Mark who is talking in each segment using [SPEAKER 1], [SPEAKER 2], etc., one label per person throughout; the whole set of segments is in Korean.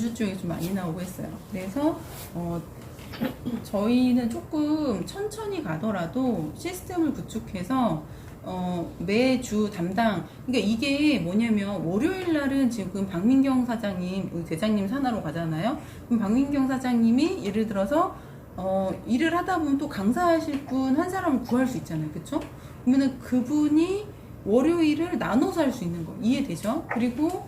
[SPEAKER 1] 주 쪽에 좀 많이 나오고 했어요. 그래서 저희는 조금 천천히 가더라도 시스템을 구축해서 매주 담당, 그러니까 이게 뭐냐면 월요일 날은 지금 박민경 사장님, 대장님 산하로 가잖아요. 그럼 박민경 사장님이 예를 들어서 일을 하다 보면 또 강사하실 분 한 사람을 구할 수 있잖아요. 그쵸? 그러면은 그분이 월요일을 나눠서 할 수 있는 거 이해되죠? 그리고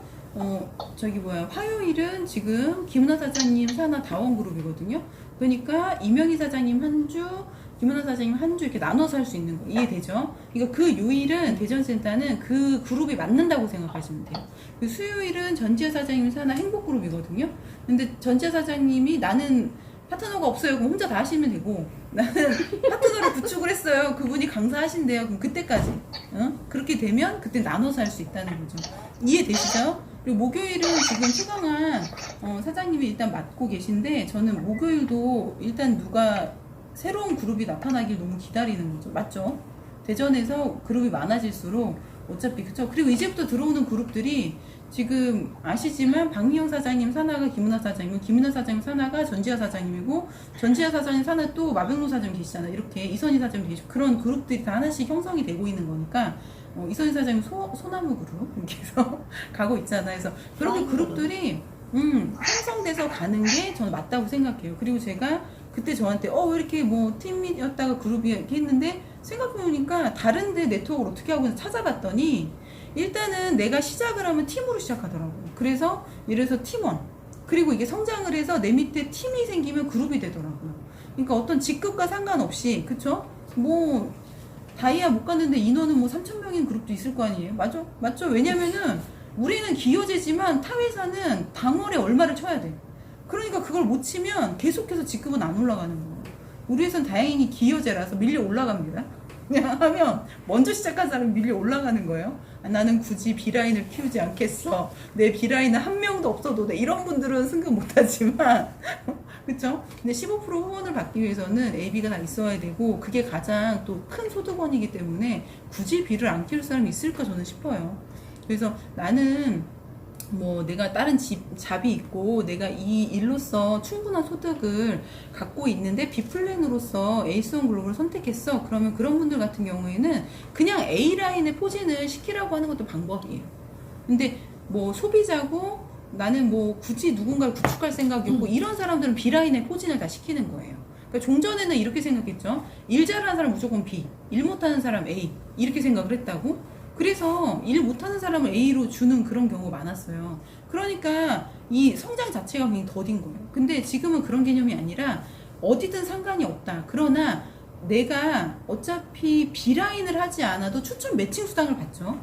[SPEAKER 1] 화요일은 지금 김은하 사장님 산하 다원그룹이거든요. 그러니까 이명희 사장님 한 주, 김은하 사장님 한 주 이렇게 나눠서 할 수 있는 거 이해되죠? 그러니까 그 요일은 대전센터는 그 그룹이 맞는다고 생각하시면 돼요. 그 수요일은 전지현 사장님 산하 행복그룹이거든요. 근데 전지현 사장님이 나는 파트너가 없어요. 그럼 혼자 다 하시면 되고, 나는 파트너를 구축을 했어요. 그분이 강사하신대요. 그럼 그때까지 그렇게 되면 그때 나눠서 할 수 있다는 거죠. 이해되시죠? 그리고 목요일은 지금 최강한 사장님이 일단 맡고 계신데, 저는 목요일도 일단 누가 새로운 그룹이 나타나길 너무 기다리는 거죠. 맞죠? 대전에서 그룹이 많아질수록 어차피 그쵸? 그리고 이제부터 들어오는 그룹들이 지금 아시지만 박미영 사장님 산하가 김은하 사장님, 김은하 사장님 산하가 전지하 사장님이고, 전지하 사장님 산하 또 마병로 사장님 계시잖아요. 이렇게 이선희 사장님 계시고, 그런 그룹들이 다 하나씩 형성이 되고 있는 거니까 이선희 사장님 소나무 그룹 이렇게 해서 가고 있잖아요. 그래서 그렇게 그룹들이 형성돼서 가는 게 저는 맞다고 생각해요. 그리고 제가 그때 저한테 왜 이렇게 뭐 팀이었다가 그룹이 이렇게 했는데, 생각해보니까 다른데 네트워크를 어떻게 하고 있는지 찾아봤더니 일단은 내가 시작을 하면 팀으로 시작하더라고요. 그래서 예를 들어서 팀원, 그리고 이게 성장을 해서 내 밑에 팀이 생기면 그룹이 되더라고요. 그러니까 어떤 직급과 상관없이, 그쵸? 뭐 다이아 못 갔는데 인원은 뭐 3,000명인 그룹도 있을 거 아니에요. 맞죠? 왜냐면은 우리는 기여제지만 타 회사는 당월에 얼마를 쳐야 돼. 그러니까 그걸 못 치면 계속해서 직급은 안 올라가는 거예요. 우리 회사는 다행히 기여제라서 밀려 올라갑니다. 그냥 하면 먼저 시작한 사람이 밀려 올라가는 거예요. 나는 굳이 B라인을 키우지 않겠어. 내 B라인은 한 명도 없어도 돼. 이런 분들은 승급 못하지만 그쵸? 근데 15% 후원을 받기 위해서는 AB가 다 있어야 되고, 그게 가장 또 큰 소득원이기 때문에 굳이 B를 안 키울 사람이 있을까 저는 싶어요. 그래서 나는 뭐 내가 다른 잡이 있고 내가 이 일로서 충분한 소득을 갖고 있는데 B플랜으로서 에이스원 글로벌을 선택했어. 그러면 그런 분들 같은 경우에는 그냥 A라인에 포진을 시키라고 하는 것도 방법이에요. 근데 뭐 소비자고 나는 뭐 굳이 누군가를 구축할 생각이 없고 이런 사람들은 B라인에 포진을 다 시키는 거예요. 그러니까 종전에는 이렇게 생각했죠. 일 잘하는 사람 무조건 B, 일 못하는 사람 A, 이렇게 생각을 했다고. 그래서 일 못하는 사람을 A로 주는 그런 경우가 많았어요. 그러니까 이 성장 자체가 굉장히 더딘 거예요. 근데 지금은 그런 개념이 아니라 어디든 상관이 없다. 그러나 내가 어차피 B라인을 하지 않아도 추천 매칭 수당을 받죠.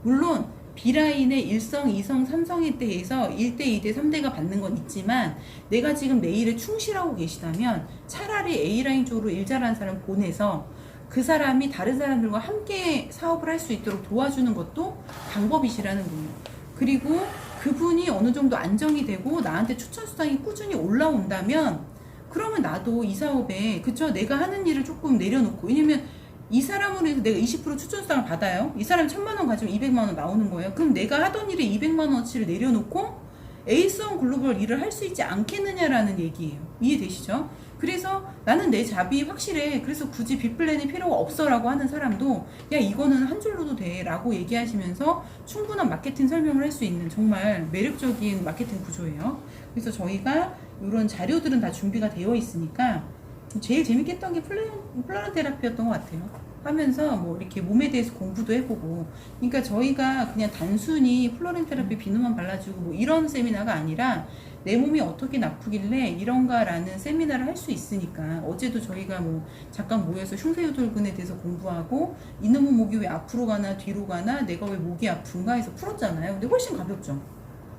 [SPEAKER 1] 물론 B라인의 1성, 2성, 3성에 대해서 1대, 2대, 3대가 받는 건 있지만, 내가 지금 내 일에 충실하고 계시다면 차라리 A라인 쪽으로 일 잘하는 사람 보내서 그 사람이 다른 사람들과 함께 사업을 할 수 있도록 도와주는 것도 방법이시라는 거예요. 그리고 그분이 어느 정도 안정이 되고 나한테 추천 수당이 꾸준히 올라온다면, 그러면 나도 이 사업에, 그쵸? 내가 하는 일을 조금 내려놓고, 왜냐면 이 사람으로 해서 내가 20% 추천 수당을 받아요. 이 사람이 1,000만 원 가지면 200만 원 나오는 거예요. 그럼 내가 하던 일에 200만 원어치를 내려놓고 에이스원 글로벌 일을 할 수 있지 않겠느냐라는 얘기예요. 이해되시죠? 그래서 나는 내 잡이 확실해. 그래서 굳이 B플랜이 필요가 없어라고 하는 사람도 야, 이거는 한 줄로도 돼 라고 얘기하시면서 충분한 마케팅 설명을 할 수 있는 정말 매력적인 마케팅 구조예요. 그래서 저희가 이런 자료들은 다 준비가 되어 있으니까, 제일 재밌게 했던 게 플라워 테라피였던 것 같아요. 하면서 뭐 이렇게 몸에 대해서 공부도 해보고. 그러니까 저희가 그냥 단순히 플로렌 테라피 비누만 발라주고 뭐 이런 세미나가 아니라 내 몸이 어떻게 나쁘길래 이런가라는 세미나를 할 수 있으니까. 어제도 저희가 뭐 잠깐 모여서 흉쇄유돌근에 대해서 공부하고, 이놈의 목이 왜 앞으로 가나 뒤로 가나, 내가 왜 목이 아픈가 해서 풀었잖아요. 근데 훨씬 가볍죠.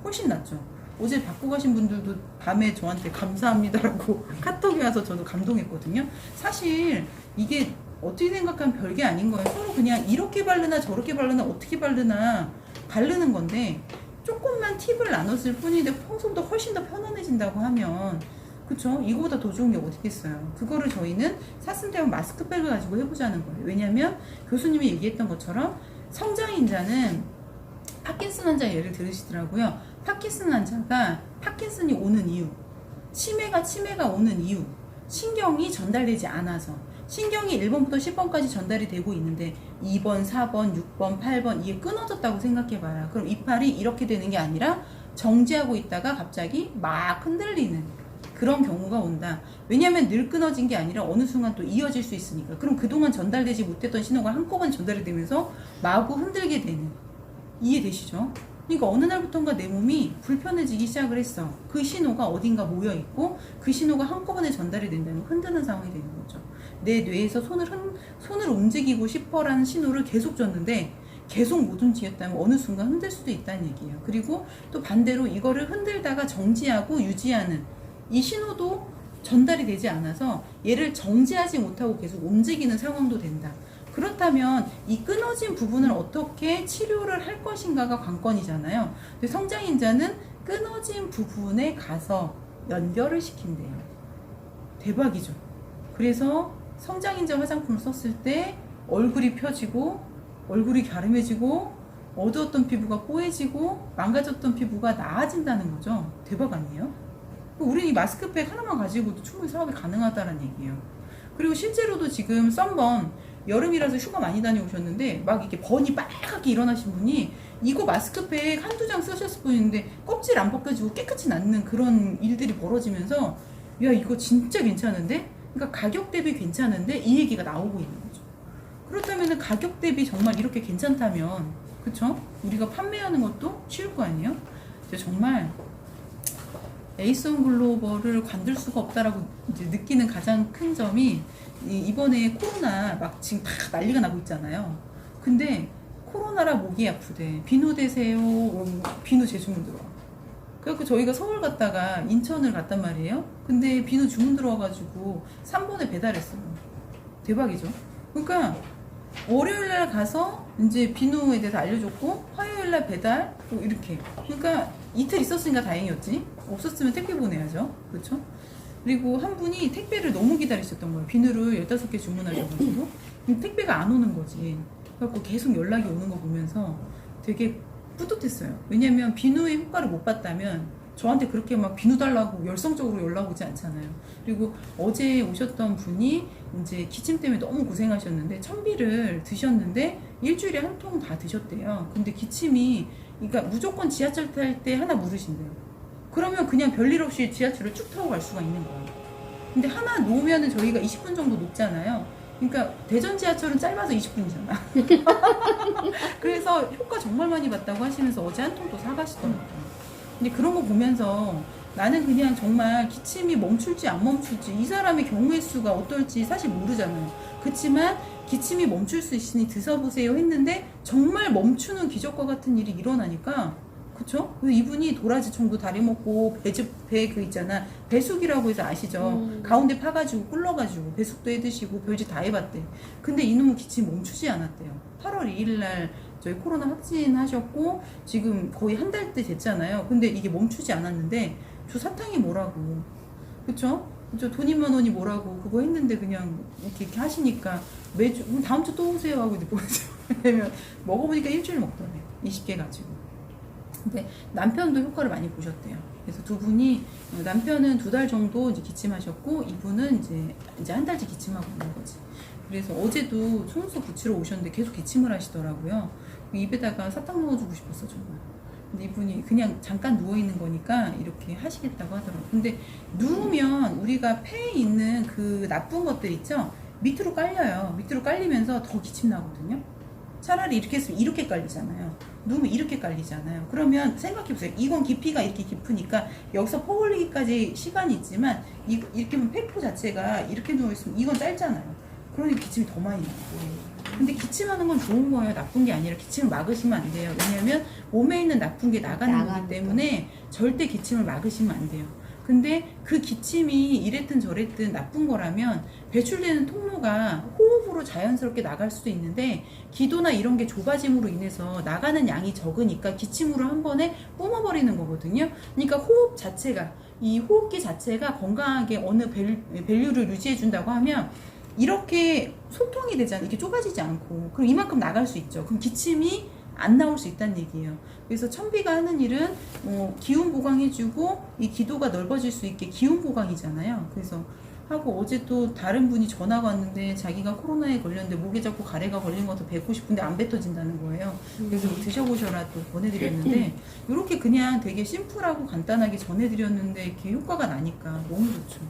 [SPEAKER 1] 훨씬 낫죠. 어제 받고 가신 분들도 밤에 저한테 감사합니다라고 카톡이 와서 저도 감동했거든요. 사실 이게 어떻게 생각하면 별게 아닌 거예요. 서로 그냥 이렇게 바르나 저렇게 바르나 어떻게 바르나 바르는 건데, 조금만 팁을 나눴을 뿐인데 평소보다 훨씬 더 편안해진다고 하면, 그쵸? 이거보다 더 좋은 게 어디 있겠어요. 그거를 저희는 사슴대원 마스크백을 가지고 해보자는 거예요. 왜냐면 교수님이 얘기했던 것처럼 성장인자는 파킨슨 환자 예를 들으시더라고요. 파킨슨 환자가 파킨슨이 오는 이유, 치매가 오는 이유, 신경이 전달되지 않아서, 신경이 1번부터 10번까지 전달이 되고 있는데 2번, 4번, 6번, 8번 이게 끊어졌다고 생각해봐요. 그럼 이빨이 이렇게 되는 게 아니라 정지하고 있다가 갑자기 막 흔들리는 그런 경우가 온다. 왜냐하면 늘 끊어진 게 아니라 어느 순간 또 이어질 수 있으니까. 그럼 그동안 전달되지 못했던 신호가 한꺼번에 전달이 되면서 마구 흔들게 되는. 이해되시죠? 그러니까 어느 날부터인가 내 몸이 불편해지기 시작을 했어. 그 신호가 어딘가 모여있고 그 신호가 한꺼번에 전달이 된다면 흔드는 상황이 되는 거죠. 내 뇌에서 손을 움직이고 싶어라는 신호를 계속 줬는데 계속 못 움직였다면 어느 순간 흔들 수도 있다는 얘기예요. 그리고 또 반대로 이거를 흔들다가 정지하고 유지하는 이 신호도 전달이 되지 않아서 얘를 정지하지 못하고 계속 움직이는 상황도 된다. 그렇다면 이 끊어진 부분을 어떻게 치료를 할 것인가가 관건이잖아요. 근데 성장인자는 끊어진 부분에 가서 연결을 시킨대요. 대박이죠. 그래서 성장인자 화장품을 썼을 때 얼굴이 펴지고 얼굴이 갸름해지고 어두웠던 피부가 뽀얘지고 망가졌던 피부가 나아진다는 거죠. 대박 아니에요? 우리 이 마스크팩 하나만 가지고도 충분히 사업이 가능하다는 얘기예요. 그리고 실제로도 지금 썬번 여름이라서 휴가 많이 다녀오셨는데 막 이렇게 번이 빨갛게 일어나신 분이 이거 마스크팩 한두 장 쓰셨을 뿐인데 껍질 안 벗겨지고 깨끗이 낫는 그런 일들이 벌어지면서 야 이거 진짜 괜찮은데? 그러니까 가격 대비 괜찮은데 이 얘기가 나오고 있는 거죠. 그렇다면 가격 대비 정말 이렇게 괜찮다면 그쵸? 우리가 판매하는 것도 쉬울 거 아니에요? 정말 에이스온 글로벌을 관둘 수가 없다라고 이제 느끼는 가장 큰 점이 이번에 코로나 막 지금 다 난리가 나고 있잖아요. 근데 코로나라 목이 아프대. 비누 대세요. 비누 재주문 들어와. 그래갖고 저희가 서울 갔다가 인천을 갔단 말이에요. 근데 비누 주문 들어와가지고 3번에 배달했어요. 대박이죠. 그러니까 월요일날 가서 이제 비누에 대해서 알려줬고 화요일날 배달 뭐 이렇게. 그러니까 이틀 있었으니까 다행이었지. 없었으면 택배 보내야죠. 그렇죠? 그리고 한 분이 택배를 너무 기다리셨던 거예요. 비누를 15개 주문하셔가지고 택배가 안 오는 거지. 그래갖고 계속 연락이 오는 거 보면서 되게 뿌듯했어요. 왜냐면 비누의 효과를 못 봤다면 저한테 그렇게 막 비누 달라고 열성적으로 연락 오지 않잖아요. 그리고 어제 오셨던 분이 이제 기침 때문에 너무 고생하셨는데 천비를 드셨는데 일주일에 한 통 다 드셨대요. 근데 기침이 그러니까 무조건 지하철 탈 때 하나 물으신대요. 그러면 그냥 별일 없이 지하철을 쭉 타고 갈 수가 있는 거예요. 근데 하나 놓으면은 저희가 20분 정도 놓잖아요. 그러니까 대전 지하철은 짧아서 20분이잖아. 그래서 효과 정말 많이 봤다고 하시면서 어제 한 통 또 사가시더라고요. 근데 그런 거 보면서 나는 그냥 정말 기침이 멈출지 안 멈출지 이 사람의 경우의 수가 어떨지 사실 모르잖아요. 그렇지만 기침이 멈출 수 있으니 드셔보세요 했는데 정말 멈추는 기적과 같은 일이 일어나니까 그쵸? 이분이 도라지청도 다리 먹고 배 그 있잖아 배숙이라고 해서 아시죠? 가운데 파가지고 꿀러가지고 배숙도 해드시고 별짓 다 해봤대. 근데 이놈은 기침 멈추지 않았대요. 8월 2일날 저희 코로나 확진하셨고 지금 거의 한 달째 됐잖아요. 근데 이게 멈추지 않았는데 저 사탕이 뭐라고 그쵸? 저 돈 2만 원이 뭐라고 그거 했는데 그냥 이렇게 하시니까 매주 다음 주 또 오세요 하고 이제 보내죠. 왜냐면 먹어보니까 일주일 먹더래 20개 가지고. 근데 남편도 효과를 많이 보셨대요. 그래서 두 분이 남편은 2달 정도 이제 기침하셨고 이분은 이제 한 달째 기침하고 있는 거지. 그래서 어제도 손수 붙이러 오셨는데 계속 기침을 하시더라고요. 입에다가 사탕 넣어주고 싶었어 정말. 근데 이분이 그냥 잠깐 누워 있는 거니까 이렇게 하시겠다고 하더라고요. 근데 누우면 우리가 폐에 있는 그 나쁜 것들 있죠? 밑으로 깔려요. 밑으로 깔리면서 더 기침 나거든요. 차라리 이렇게 했으면 이렇게 깔리잖아요. 누우면 이렇게 깔리잖아요. 그러면 생각해보세요. 이건 깊이가 이렇게 깊으니까 여기서 퍼 올리기까지 시간이 있지만 이렇게 하면 폐포 자체가 이렇게 누워있으면 이건 짧잖아요. 그러니까 기침이 더 많이 나고. 근데 기침하는 건 좋은 거예요. 나쁜 게 아니라 기침을 막으시면 안 돼요. 왜냐면 몸에 있는 나쁜 게 나가는 거기 때문에 절대 기침을 막으시면 안 돼요. 근데 그 기침이 이랬든 저랬든 나쁜 거라면 배출되는 통로가 호흡으로 자연스럽게 나갈 수도 있는데 기도나 이런 게 좁아짐으로 인해서 나가는 양이 적으니까 기침으로 한 번에 뿜어버리는 거거든요. 그러니까 호흡 자체가 이 호흡기 자체가 건강하게 어느 밸류를 유지해준다고 하면 이렇게 소통이 되잖아요. 이렇게 좁아지지 않고 그럼 이만큼 나갈 수 있죠. 그럼 기침이 안 나올 수 있다는 얘기예요. 그래서 천비가 하는 일은 기운 보강해주고 이 기도가 넓어질 수 있게 기운 보강이잖아요. 그래서 하고 어제 또 다른 분이 전화가 왔는데 자기가 코로나에 걸렸는데 목에 자꾸 가래가 걸린 것도 뱉고 싶은데 안 뱉어진다는 거예요. 그래서 드셔보셔라 또 보내드렸는데 이렇게 그냥 되게 심플하고 간단하게 전해드렸는데 이렇게 효과가 나니까 너무 좋죠.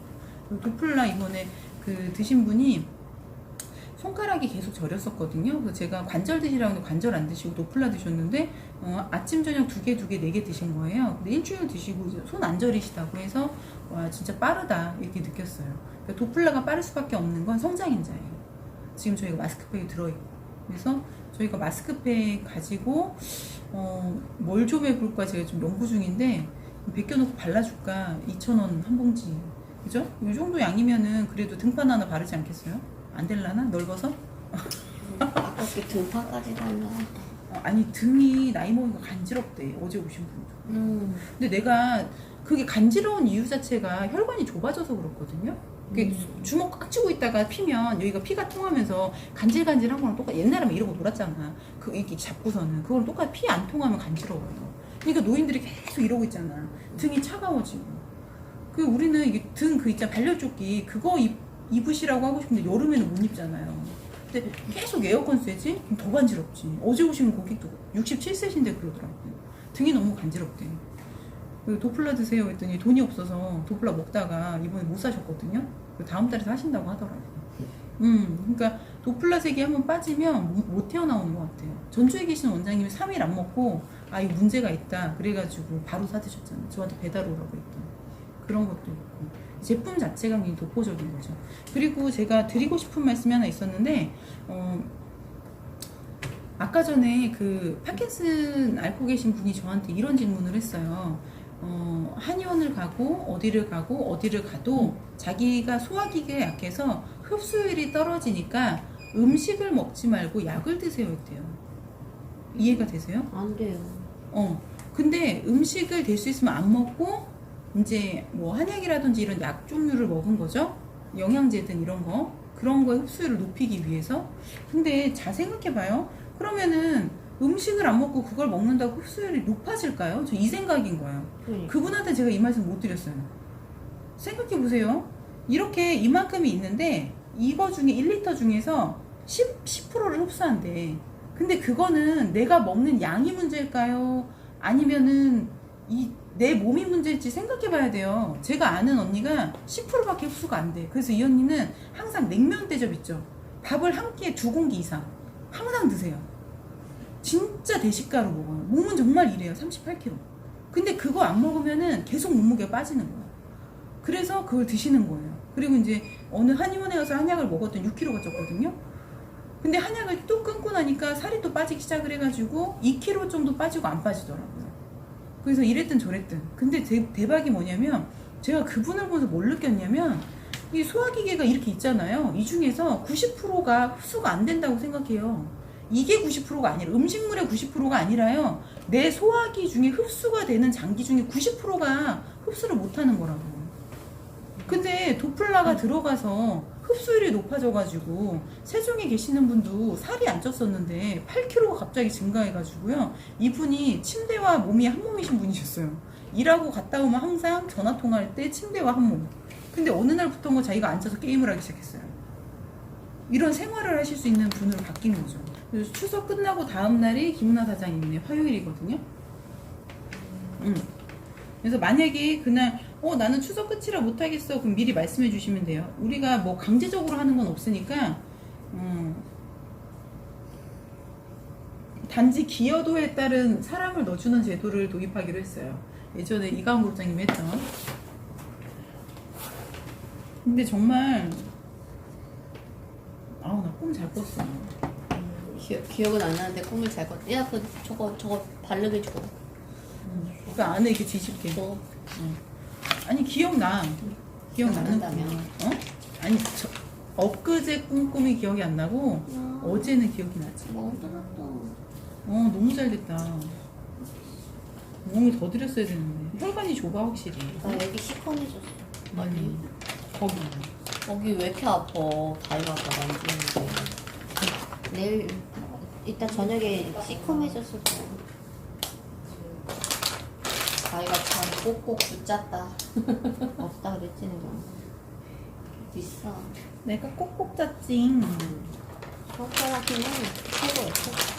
[SPEAKER 1] 도플라 이번에 그 드신 분이 손가락이 계속 저렸었거든요. 그래서 제가 관절 드시라고 했는데 관절 안 드시고 도플라 드셨는데 아침 저녁 2개 4개 드신 거예요. 근데 일주일 드시고 손 안 저리시다고 해서 와 진짜 빠르다 이렇게 느꼈어요. 그러니까 도플라가 빠를 수밖에 없는 건 성장인자예요. 지금 저희가 마스크팩이 들어있고 그래서 저희가 마스크팩 가지고 뭘 좀 해볼까 제가 좀 연구 중인데 벗겨놓고 발라줄까 2,000원 한 봉지 그죠? 이 정도 양이면은 그래도 등판 하나 바르지 않겠어요? 안 될라나? 넓어서?
[SPEAKER 2] 아깝게 등판까지 달라.
[SPEAKER 1] 아니 등이 나이 먹으니까 간지럽대 어제 오신 분도 근데 내가 그게 간지러운 이유 자체가 혈관이 좁아져서 그렇거든요. 주먹 꽉 쥐고 있다가 피면 여기가 피가 통하면서 간질간질한 거랑 똑같아. 옛날에 막 이러고 놀았잖아. 이렇게 잡고서는 그걸 똑같이 피 안 통하면 간지러워요. 그러니까 노인들이 계속 이러고 있잖아. 등이 차가워지고. 우리는 이게 등 있잖아 발열조끼 그거 입으시라고 하고 싶은데 여름에는 못 입잖아요. 근데 계속 에어컨 쐬지? 그럼 더 간지럽지. 어제 오신 고객도 67세신데 그러더라고요. 등이 너무 간지럽대. 도플라 드세요 했더니 돈이 없어서 도플라 먹다가 이번에 못 사셨거든요. 다음 달에 사신다고 하더라고요. 그러니까 도플라 색이 한번 빠지면 못 태어나오는 것 같아요. 전주에 계신 원장님이 3일 안 먹고 이거 문제가 있다 그래가지고 바로 사드셨잖아요. 저한테 배달 오라고 했더니 그런 것도 있고 제품 자체가 굉장히 독보적인 거죠. 그리고 제가 드리고 싶은 말씀이 하나 있었는데 아까 전에 그 파킨슨 앓고 계신 분이 저한테 이런 질문을 했어요. 한의원을 가고 어디를 가도 자기가 소화기가 약해서 흡수율이 떨어지니까 음식을 먹지 말고 약을 드세요 했대요. 이해가 되세요?
[SPEAKER 2] 안 돼요.
[SPEAKER 1] 근데 음식을 될 수 있으면 안 먹고 이제 뭐 한약이라든지 이런 약 종류를 먹은 거죠. 영양제든 이런 거 그런 거의 흡수율을 높이기 위해서. 근데 잘 생각해봐요. 그러면은 음식을 안 먹고 그걸 먹는다고 흡수율이 높아질까요? 저 이 생각인 거예요. 그분한테 제가 이 말씀 못 드렸어요. 생각해보세요. 이렇게 이만큼이 있는데 이거 중에 1리터 중에서 10%를 흡수한대. 근데 그거는 내가 먹는 양이 문제일까요? 아니면은 내 몸이 문제일지 생각해봐야 돼요. 제가 아는 언니가 10%밖에 흡수가 안 돼. 그래서 이 언니는 항상 냉면 대접 있죠. 밥을 한 끼에 2공기 이상 항상 드세요. 진짜 대식가로 먹어요. 몸은 정말 이래요. 38kg. 근데 그거 안 먹으면은 계속 몸무게가 빠지는 거예요. 그래서 그걸 드시는 거예요. 그리고 이제 어느 한의원에 가서 한약을 먹었더니 6kg가 쪘거든요. 근데 한약을 또 끊고 나니까 살이 또 빠지기 시작을 해가지고 2kg 정도 빠지고 안 빠지더라고요. 그래서 이랬든 저랬든. 근데 대박이 뭐냐면 제가 그분을 보면서 뭘 느꼈냐면 이 소화기계가 이렇게 있잖아요. 이 중에서 90%가 흡수가 안 된다고 생각해요. 이게 90%가 아니라 음식물의 90%가 아니라요. 내 소화기 중에 흡수가 되는 장기 중에 90%가 흡수를 못하는 거라고. 근데 도플라가 들어가서 흡수율이 높아져가지고 세종에 계시는 분도 살이 안 쪘었는데 8kg가 갑자기 증가해가지고요. 이분이 침대와 몸이 한 몸이신 분이셨어요. 일하고 갔다 오면 항상 전화 통화할 때 침대와 한 몸. 근데 어느 날부터는 자기가 앉아서 게임을 하기 시작했어요. 이런 생활을 하실 수 있는 분으로 바뀐 거죠. 그래서 추석 끝나고 다음 날이 김은하 사장님네 화요일이거든요. 그래서 만약에 그날 나는 추석 끝이라 못하겠어 그럼 미리 말씀해 주시면 돼요. 우리가 뭐 강제적으로 하는 건 없으니까 단지 기여도에 따른 사랑을 넣어주는 제도를 도입하기로 했어요. 예전에 이가은 그룹장님이 했던. 근데 정말 나 꿈 잘 꿨어.
[SPEAKER 2] 기억은 안 나는데 꿈을 잘 꿨. 야, 저거 바르게 줘.
[SPEAKER 1] 그 안에 이렇게 뒤집게. 아니 기억나. 기억나는 꿈. 아니 엊그제 꿈이 기억이 안 나고 어제는 기억이 나지. 너무 잘 됐다. 몸이 더 들였어야 되는데. 혈관이 좁아 확실히.
[SPEAKER 2] 나 여기 시커매졌어. 많이.
[SPEAKER 1] 거기
[SPEAKER 2] 왜 이렇게 아파? 다리가 아파 만지는데. 내일 이따 저녁에 시커매졌을 거야. 아이가 참 꼭꼭 붙잡다. 없다 그랬지 내가. 비싸.
[SPEAKER 1] 내가 꼭꼭 짰지.
[SPEAKER 2] 손가락이는 최고야 최고.